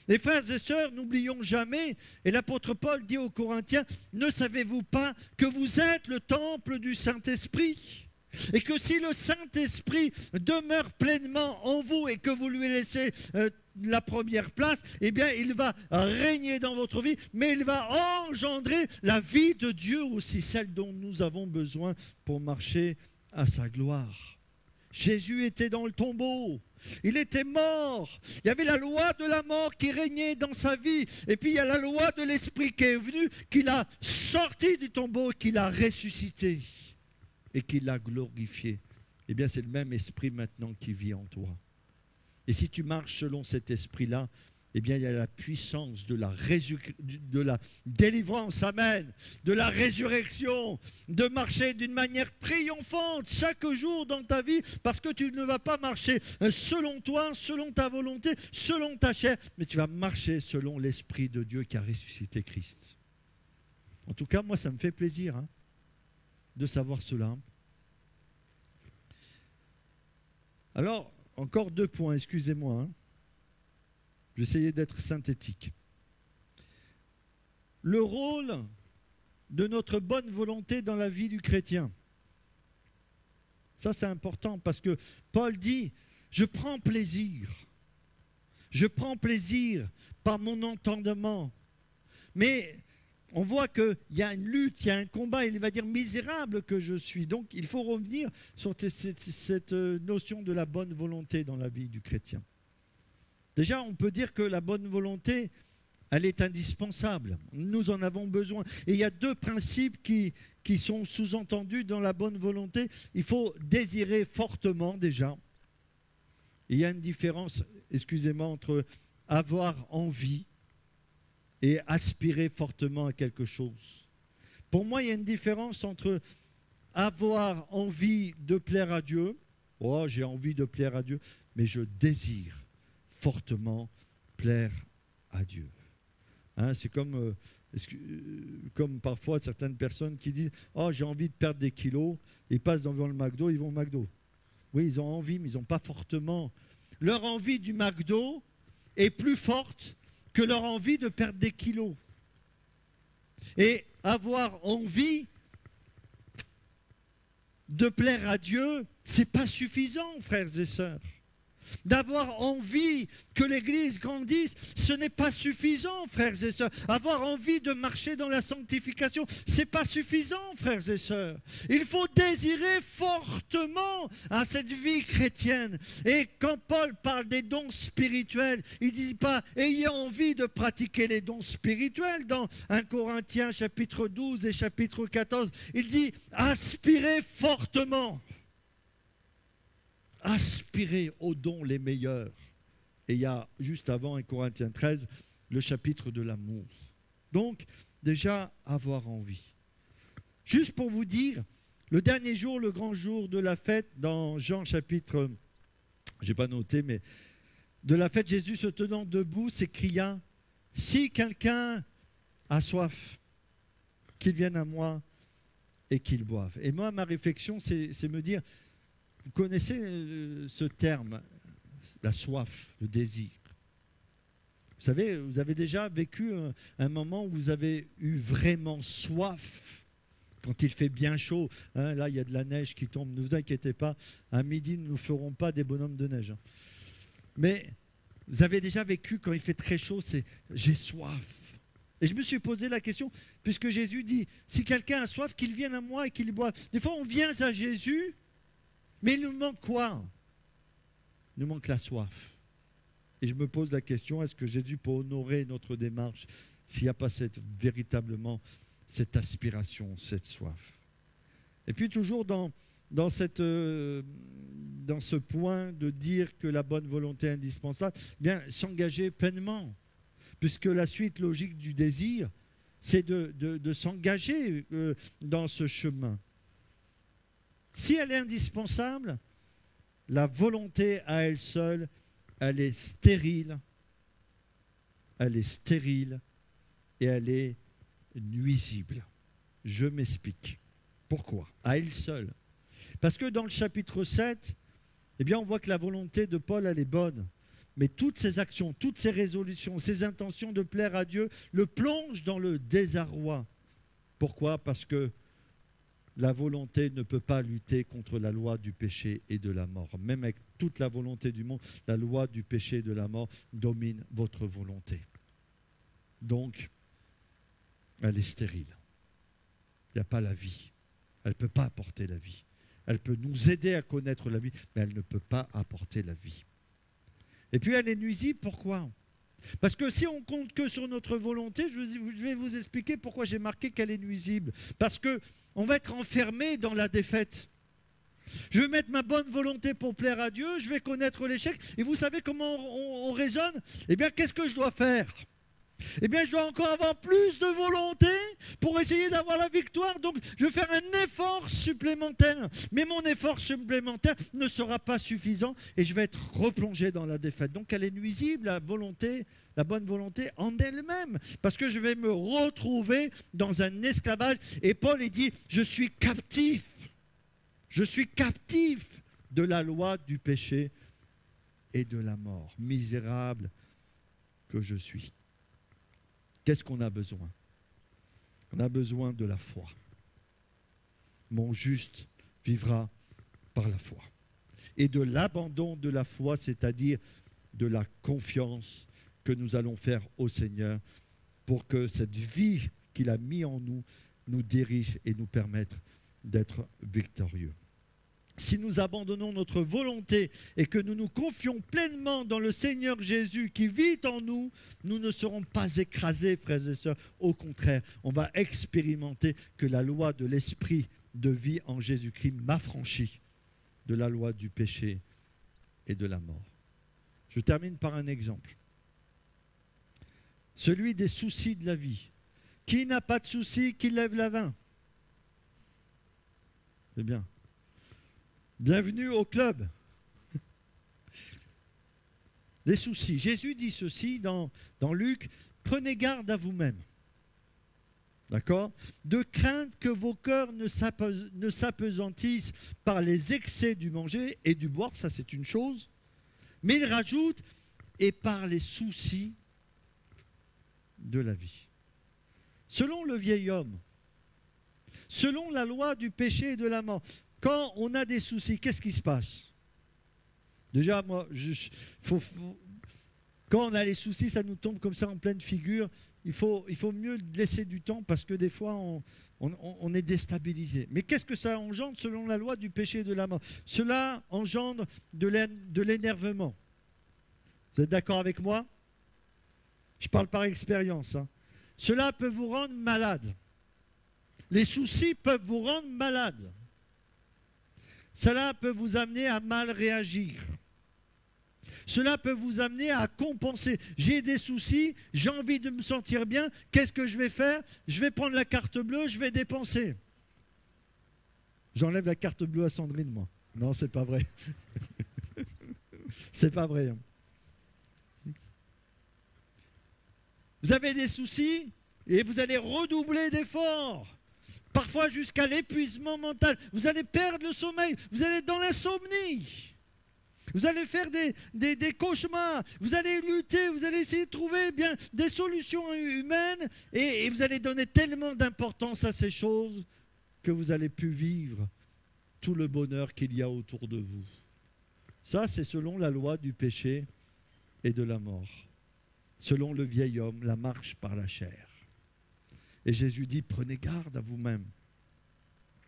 Les frères et sœurs, n'oublions jamais, et l'apôtre Paul dit aux Corinthiens: ne savez-vous pas que vous êtes le temple du Saint-Esprit ? Et que si le Saint-Esprit demeure pleinement en vous et que vous lui laissez la première place, il va régner dans votre vie, mais il va engendrer la vie de Dieu aussi, celle dont nous avons besoin pour marcher à sa gloire. Jésus était dans le tombeau, il était mort, il y avait la loi de la mort qui régnait dans sa vie, et puis il y a la loi de l'Esprit qui est venue, qui l'a sorti du tombeau, qui l'a ressuscité et qui l'a glorifié. C'est le même esprit maintenant qui vit en toi. Et si tu marches selon cet esprit-là, il y a la puissance de la délivrance, amen, de la résurrection, de marcher d'une manière triomphante chaque jour dans ta vie, parce que tu ne vas pas marcher selon toi, selon ta volonté, selon ta chair, mais tu vas marcher selon l'Esprit de Dieu qui a ressuscité Christ. En tout cas, moi, ça me fait plaisir de savoir cela. Alors, encore 2 points, excusez-moi. Je vais essayer d'être synthétique. Le rôle de notre bonne volonté dans la vie du chrétien. Ça, c'est important parce que Paul dit: je prends plaisir par mon entendement. Mais on voit qu'il y a une lutte, il y a un combat, il va dire: misérable que je suis. Donc il faut revenir sur cette notion de la bonne volonté dans la vie du chrétien. Déjà, on peut dire que la bonne volonté, elle est indispensable. Nous en avons besoin. Et il y a 2 principes qui sont sous-entendus dans la bonne volonté. Il faut désirer fortement déjà. Et il y a une différence, excusez-moi, entre avoir envie et aspirer fortement à quelque chose. Pour moi, il y a une différence entre avoir envie de plaire à Dieu. Oh, j'ai envie de plaire à Dieu, mais je désire fortement plaire à Dieu. C'est comme parfois certaines personnes qui disent: oh, j'ai envie de perdre des kilos, ils passent devant le McDo, ils vont au McDo. Oui, ils ont envie, mais ils n'ont pas fortement. Leur envie du McDo est plus forte que leur envie de perdre des kilos. Et avoir envie de plaire à Dieu, ce n'est pas suffisant, frères et sœurs. D'avoir envie que l'Église grandisse, ce n'est pas suffisant, frères et sœurs. Avoir envie de marcher dans la sanctification, ce n'est pas suffisant, frères et sœurs. Il faut désirer fortement à cette vie chrétienne. Et quand Paul parle des dons spirituels, il ne dit pas « ayez envie de pratiquer les dons spirituels » dans 1 Corinthiens chapitre 12 et chapitre 14. Il dit « aspirez fortement ». Aspirer aux dons les meilleurs. Et il y a juste avant 1 Corinthiens 13, le chapitre de l'amour. Donc, déjà, avoir envie. Juste pour vous dire, le dernier jour, le grand jour de la fête, dans Jean chapitre, je n'ai pas noté, mais de la fête, Jésus se tenant debout s'écria, « Si quelqu'un a soif, qu'il vienne à moi et qu'il boive. » Et moi, ma réflexion, c'est me dire, vous connaissez ce terme, la soif, le désir. Vous savez, vous avez déjà vécu un moment où vous avez eu vraiment soif, quand il fait bien chaud. Hein, là, il y a de la neige qui tombe. Ne vous inquiétez pas, à midi, nous ne ferons pas des bonhommes de neige. Hein. Mais vous avez déjà vécu quand il fait très chaud, c'est « j'ai soif ». Et je me suis posé la question, puisque Jésus dit « si quelqu'un a soif, qu'il vienne à moi et qu'il boive ». Des fois, on vient à Jésus, mais il nous manque quoi? Il nous manque la soif. Et je me pose la question, est-ce que Jésus peut honorer notre démarche s'il n'y a pas véritablement cette aspiration, cette soif? Et puis toujours dans ce point de dire que la bonne volonté est indispensable, bien s'engager pleinement, puisque la suite logique du désir, c'est de s'engager dans ce chemin. Si elle est indispensable, la volonté à elle seule, elle est stérile et elle est nuisible. Je m'explique. Pourquoi? À elle seule. Parce que dans le chapitre 7, eh bien, on voit que la volonté de Paul, elle est bonne. Mais toutes ses actions, toutes ses résolutions, ses intentions de plaire à Dieu le plongent dans le désarroi. Pourquoi? Parce que la volonté ne peut pas lutter contre la loi du péché et de la mort. Même avec toute la volonté du monde, la loi du péché et de la mort domine votre volonté. Donc, elle est stérile. Il n'y a pas la vie. Elle ne peut pas apporter la vie. Elle peut nous aider à connaître la vie, mais elle ne peut pas apporter la vie. Et puis elle est nuisible, pourquoi? Parce que si on compte que sur notre volonté, je vais vous expliquer pourquoi j'ai marqué qu'elle est nuisible. Parce qu'on va être enfermé dans la défaite. Je vais mettre ma bonne volonté pour plaire à Dieu, je vais connaître l'échec. Et vous savez comment on raisonne? Eh bien, qu'est-ce que je dois faire? Eh bien, je dois encore avoir plus de volonté pour essayer d'avoir la victoire. Donc, je vais faire un effort supplémentaire. Mais mon effort supplémentaire ne sera pas suffisant et je vais être replongé dans la défaite. Donc, elle est nuisible, la volonté, la bonne volonté en elle-même. Parce que je vais me retrouver dans un esclavage. Et Paul, il dit, je suis captif. Je suis captif de la loi du péché et de la mort. Misérable que je suis. Qu'est-ce qu'on a besoin? On a besoin de la foi. Mon juste vivra par la foi. Et de l'abandon de la foi, c'est-à-dire de la confiance que nous allons faire au Seigneur pour que cette vie qu'il a mise en nous nous dirige et nous permette d'être victorieux. Si nous abandonnons notre volonté et que nous nous confions pleinement dans le Seigneur Jésus qui vit en nous, nous ne serons pas écrasés, frères et sœurs. Au contraire, on va expérimenter que la loi de l'esprit de vie en Jésus-Christ m'affranchit de la loi du péché et de la mort. Je termine par un exemple. Celui des soucis de la vie. Qui n'a pas de soucis, qui lève la main? C'est bien. Bienvenue au club. Les soucis. Jésus dit ceci dans Luc, prenez garde à vous-même. D'accord? De crainte que vos cœurs ne s'apesantissent par les excès du manger et du boire, ça c'est une chose. Mais il rajoute, et par les soucis de la vie. selon le vieil homme, selon la loi du péché et de la mort. Quand on a des soucis, qu'est-ce qui se passe? Déjà, moi, quand on a les soucis, ça nous tombe comme ça en pleine figure. Il faut mieux laisser du temps parce que des fois, on est déstabilisé. Mais qu'est-ce que ça engendre selon la loi du péché et de la mort? Cela engendre de l'énervement. Vous êtes d'accord avec moi? Je parle par expérience. Hein. Cela peut vous rendre malade. Les soucis peuvent vous rendre malade. Cela peut vous amener à mal réagir. Cela peut vous amener à compenser. J'ai des soucis, j'ai envie de me sentir bien. Qu'est-ce que je vais faire? Je vais prendre la carte bleue, je vais dépenser. J'enlève la carte bleue à Sandrine, moi. Non, c'est pas vrai. C'est pas vrai. Hein. Vous avez des soucis et vous allez redoubler d'efforts. Parfois jusqu'à l'épuisement mental. Vous allez perdre le sommeil. Vous allez être dans l'insomnie. Vous allez faire des cauchemars. Vous allez lutter. Vous allez essayer de trouver bien des solutions humaines. Et vous allez donner tellement d'importance à ces choses que vous allez plus vivre tout le bonheur qu'il y a autour de vous. Ça, c'est selon la loi du péché et de la mort. Selon le vieil homme, la marche par la chair. Et Jésus dit, prenez garde à vous-même.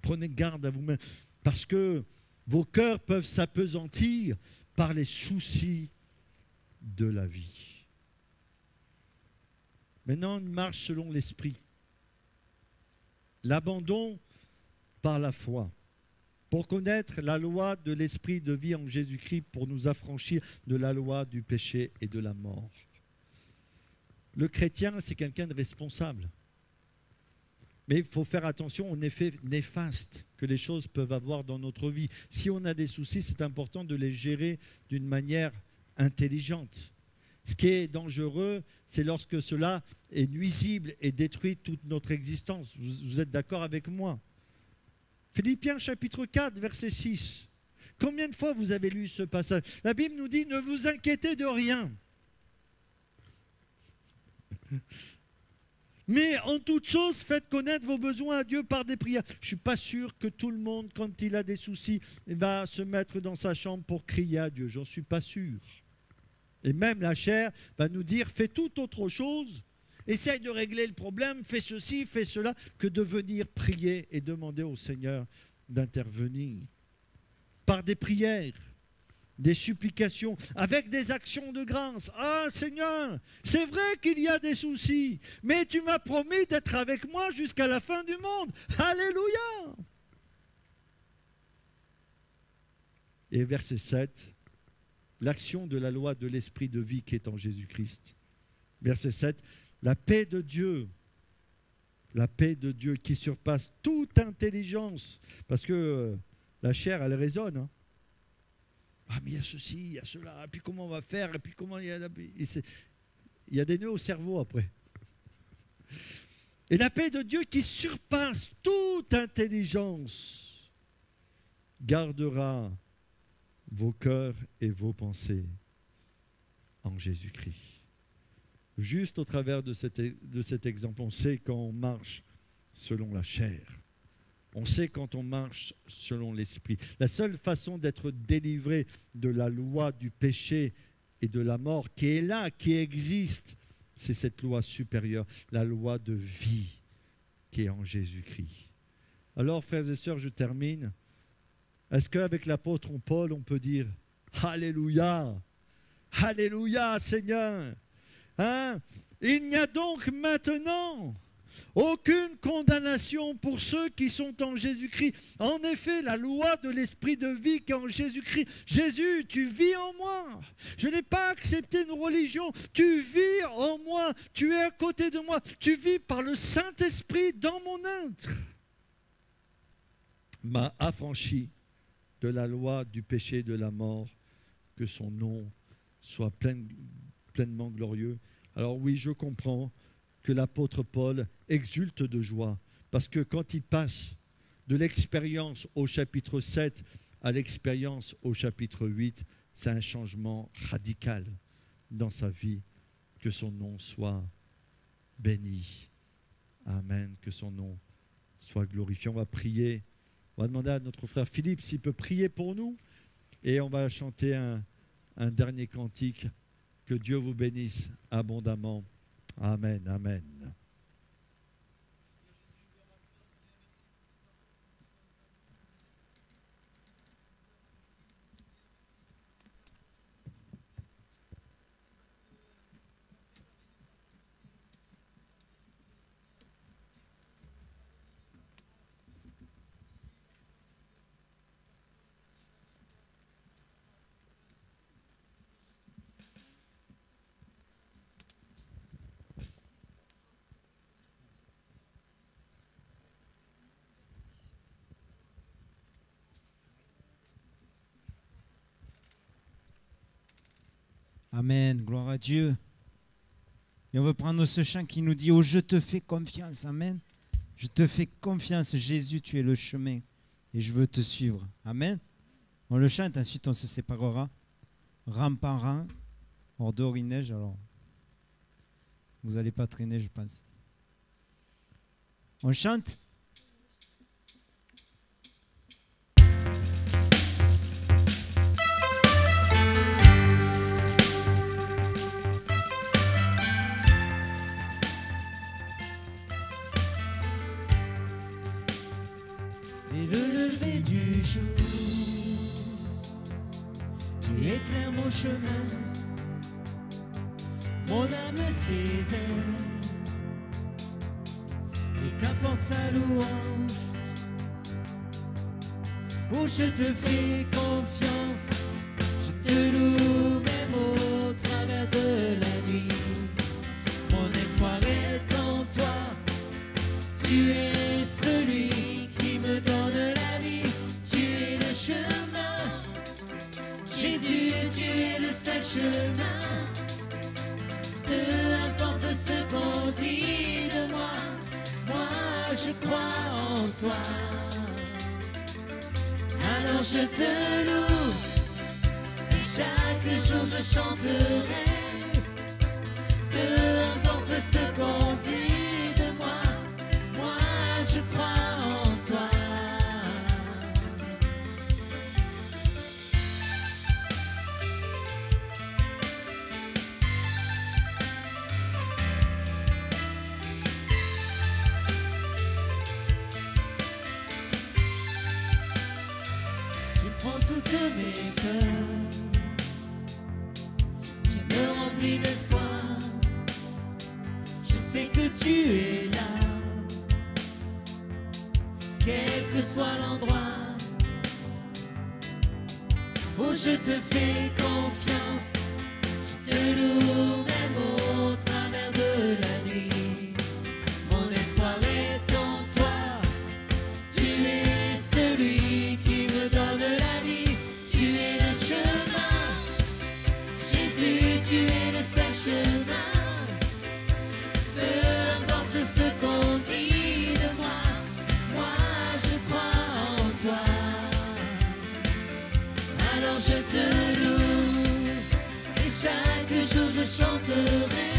Prenez garde à vous-même. Parce que vos cœurs peuvent s'appesantir par les soucis de la vie. Maintenant, une marche selon l'esprit. L'abandon par la foi. Pour connaître la loi de l'esprit de vie en Jésus-Christ, pour nous affranchir de la loi du péché et de la mort. Le chrétien, c'est quelqu'un de responsable. Mais il faut faire attention aux effets néfastes que les choses peuvent avoir dans notre vie. Si on a des soucis, c'est important de les gérer d'une manière intelligente. Ce qui est dangereux, c'est lorsque cela est nuisible et détruit toute notre existence. Vous êtes d'accord avec moi? Philippiens chapitre 4, verset 6. Combien de fois vous avez lu ce passage? La Bible nous dit, ne vous inquiétez de rien. Mais en toute chose, faites connaître vos besoins à Dieu par des prières. Je ne suis pas sûr que tout le monde, quand il a des soucis, va se mettre dans sa chambre pour crier à Dieu. J'en suis pas sûr. Et même la chair va nous dire, fais tout autre chose, essaye de régler le problème, fais ceci, fais cela, que de venir prier et demander au Seigneur d'intervenir. Par des prières, des supplications, avec des actions de grâce. Ah Seigneur, c'est vrai qu'il y a des soucis, mais tu m'as promis d'être avec moi jusqu'à la fin du monde. Alléluia! Et verset 7, l'action de la loi de l'esprit de vie qui est en Jésus-Christ. Verset 7, la paix de Dieu qui surpasse toute intelligence, parce que la chair, elle raisonne, hein. Ah, mais il y a ceci, il y a cela, et puis comment on va faire, et puis comment il y a des nœuds au cerveau après. Et la paix de Dieu qui surpasse toute intelligence gardera vos cœurs et vos pensées en Jésus-Christ. Juste au travers de cet exemple, on sait quand on marche selon la chair. On sait quand on marche selon l'esprit. La seule façon d'être délivré de la loi du péché et de la mort qui est là, qui existe, c'est cette loi supérieure, la loi de vie qui est en Jésus-Christ. Alors, frères et sœurs, je termine. Est-ce qu'avec l'apôtre Paul, on peut dire « Alléluia, Alléluia, Seigneur !» Hein? Il n'y a donc maintenant aucune condamnation pour ceux qui sont en Jésus-Christ. En effet, la loi de l'esprit de vie qui est en Jésus-Christ. Jésus, tu vis en moi. Je n'ai pas accepté une religion. Tu vis en moi. Tu es à côté de moi. Tu vis par le Saint-Esprit dans mon être. M'a affranchi de la loi du péché et de la mort. Que son nom soit pleinement glorieux. Alors oui, je comprends que l'apôtre Paul exulte de joie, parce que quand il passe de l'expérience au chapitre 7 à l'expérience au chapitre 8, c'est un changement radical dans sa vie. Que son nom soit béni. Amen. Que son nom soit glorifié. On va prier. On va demander à notre frère Philippe s'il peut prier pour nous. Et on va chanter un dernier cantique. Que Dieu vous bénisse abondamment. Amen. Amen. Amen, gloire à Dieu. Et on veut prendre ce chant qui nous dit « Oh, je te fais confiance, Amen. Je te fais confiance, Jésus, tu es le chemin et je veux te suivre. » Amen. On le chante, ensuite on se séparera. Rang par rang. Hors dehors, il neige, alors vous n'allez pas traîner, je pense. On chante. Dès le lever du jour, tu éclaires mon chemin, mon âme s'éveille et t'apporte sa louange. Oh, je te fais confiance, je te loue même au travers de la nuit. Mon espoir est en toi, tu es celui qui me donne la vie, tu es le chemin. Jésus, tu es le seul chemin. Peu importe ce qu'on dit de moi, moi je crois en toi. Alors je te loue, et chaque jour je chanterai. Peu importe ce qu'on dit de moi, moi je crois en toi. Tu prends toutes mes peurs, tu me remplis d'espoir. Je sais que tu es là, quel que soit l'endroit. Oh, je te fais confiance, je te loue même au travers de la nuit. Mon espoir est en toi, tu es celui qui me donne la vie, tu es le chemin. Jésus, tu es le seul chemin. Peu importe ce qu'on dit de moi, moi je crois en toi. Alors je te loue, et chaque jour je chanterai.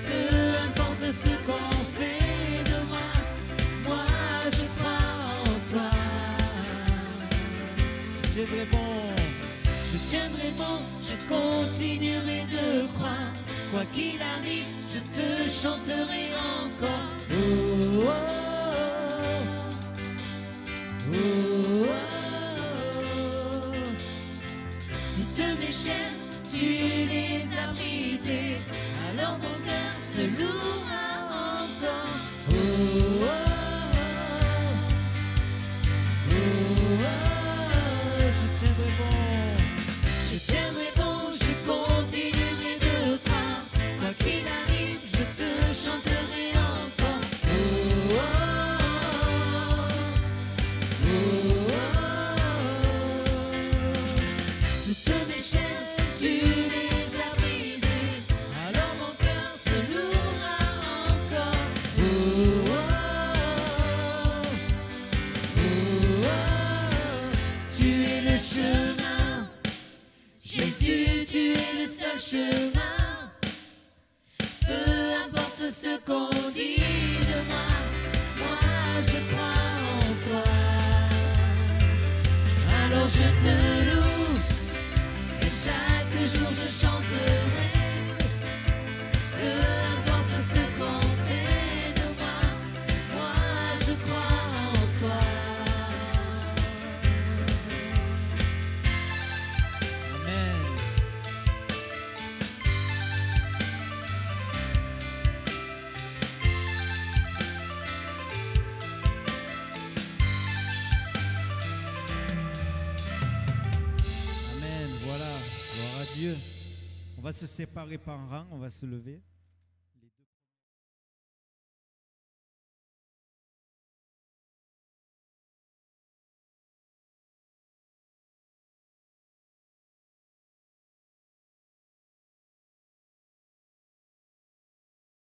Peu importe ce qu'on fait de moi, moi je crois en toi. Je tiendrai bon. Je tiendrai bon, je continuerai de croire. Quoi qu'il arrive, je te chanterai encore. Oh, oh, oh, oh, oh. Toutes mes chaînes, tu les as brisées. Alors mon cœur te louera encore. Oh, oh, oh, oh, oh. Je tiendrai bon. Je tiendrai bon, je continuerai de croire. Quoi qu'il arrive, je te chanterai encore. Oh, oh, oh, oh, oh. Toutes mes chaînes, tu les as brisées. Alors mon cœur te louera encore. Oh, oh, oh, oh, oh. Tu es le chemin. Jésus, tu es le seul chemin. Peu importe ce qu'on dit je te loue, et chaque jour je chanterai. Peu importe ce qu'on fait de moi, moi je crois en toi. Amen. Amen. Voilà. Gloire à Dieu. On va se séparer par rang. On va se lever.